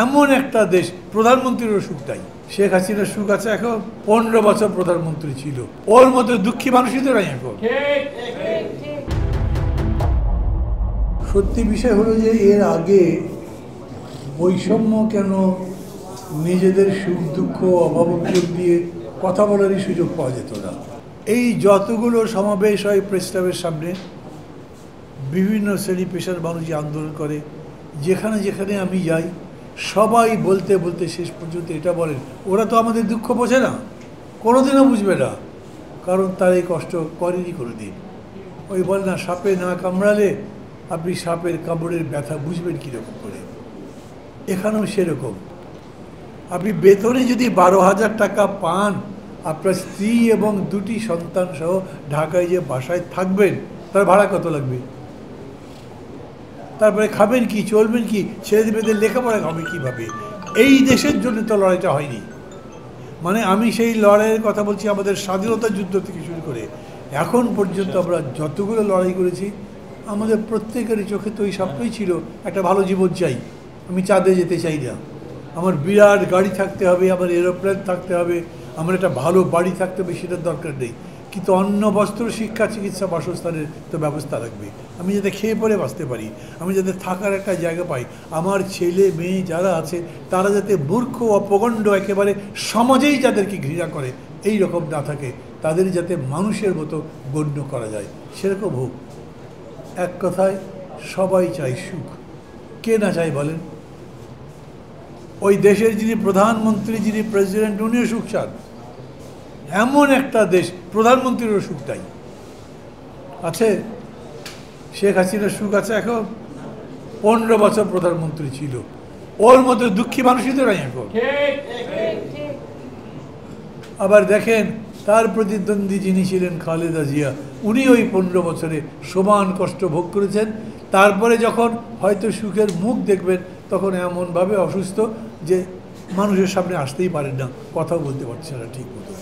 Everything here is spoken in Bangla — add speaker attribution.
Speaker 1: এমন একটা দেশ, প্রধানমন্ত্রীরও সুখ তাই। শেখ হাসিনার সুখ আছে এখন, 15 বছর প্রধানমন্ত্রী ছিল, ওর মতো দুঃখী মানুষই তো নাই এখন। সত্যি বিষয় হলো যে এর আগে বৈষম্য কেন, নিজেদের সুখ দুঃখ অভাব দিয়ে কথা বলারই সুযোগ পাওয়া যেত না। এই যতগুলো সমাবেশ হয় প্রেস ক্লাবের সামনে, বিভিন্ন শ্রেণী পেশার মানুষ যে আন্দোলন করে, যেখানে যেখানে আমি যাই সবাই বলতে বলতে শেষ পর্যন্ত এটা বলেন, ওরা তো আমাদের দুঃখ বোঝে না, কোনোদিনও বুঝবে না, কারণ তার এই কষ্ট করেনি কোনো দিন। ওই বলে না, সাপে না কামড়ালে আপনি সাপের কামড়ের ব্যথা বুঝবেন কীরকম করে। এখানেও সেরকম। আপনি বেতনে যদি 12,000 টাকা পান, আপনার স্ত্রী এবং 2টি সন্তান সহ ঢাকায় যে বাসায় থাকবেন, তার ভাড়া কত লাগবে? তারপরে খাবেন কি, চলবেন কি, ছেলেমেয়েদের লেখাপড়া হবে কীভাবে? এই দেশের জন্য তো লড়াইটা হয়নি। মানে আমি সেই লড়াইয়ের কথা বলছি, আমাদের স্বাধীনতা যুদ্ধ থেকে শুরু করে এখন পর্যন্ত আমরা যতগুলো লড়াই করেছি, আমাদের প্রত্যেকেরই চোখে তো ওই স্বপ্নই ছিল, একটা ভালো জীবন চাই, আমি চাঁদে যেতে চাই না, আমার বিরাট গাড়ি থাকতে হবে, আমার এরোপ্লেন থাকতে হবে, আমার একটা ভালো বাড়ি থাকতে হবে, সেটার দরকার নেই। কিন্তু অন্ন, বস্ত্র, শিক্ষা, চিকিৎসা, বাসস্থানের তো ব্যবস্থা লাগবে। আমি যাতে খেয়ে পরে বাঁচতে পারি, আমি যাতে থাকার একটা জায়গা পাই, আমার ছেলে মেয়ে যারা আছে তারা যাতে মূর্খ অপগণ্ড একেবারে সমাজেই যাদেরকে ঘৃণা করে এই রকম না থাকে, তাদের যাতে মানুষের মতো গণ্য করা যায়, সেরকম হোক। এক কথায় সবাই চায় সুখ, কে না চায় বলেন? ওই দেশের যিনি প্রধানমন্ত্রী, যিনি প্রেসিডেন্ট, উনিও সুখ চান। এমন একটা দেশ, প্রধানমন্ত্রীরও সুখ তাই আছে। শেখ হাসিনার সুখ আছে এখন, 15 বছর প্রধানমন্ত্রী ছিল, ওর মতো দুঃখী মানুষই তো নাই এখন। আবার দেখেন, তার প্রতিদ্বন্দ্বী যিনি ছিলেন খালেদা জিয়া, উনি ওই 15 বছরে সমান কষ্ট ভোগ করেছেন। তারপরে যখন হয়তো সুখের মুখ দেখবেন, তখন এমনভাবে অসুস্থ যে মানুষের সামনে আসতেই পারেন না, কথাও বলতে পারছে না ঠিক মতো।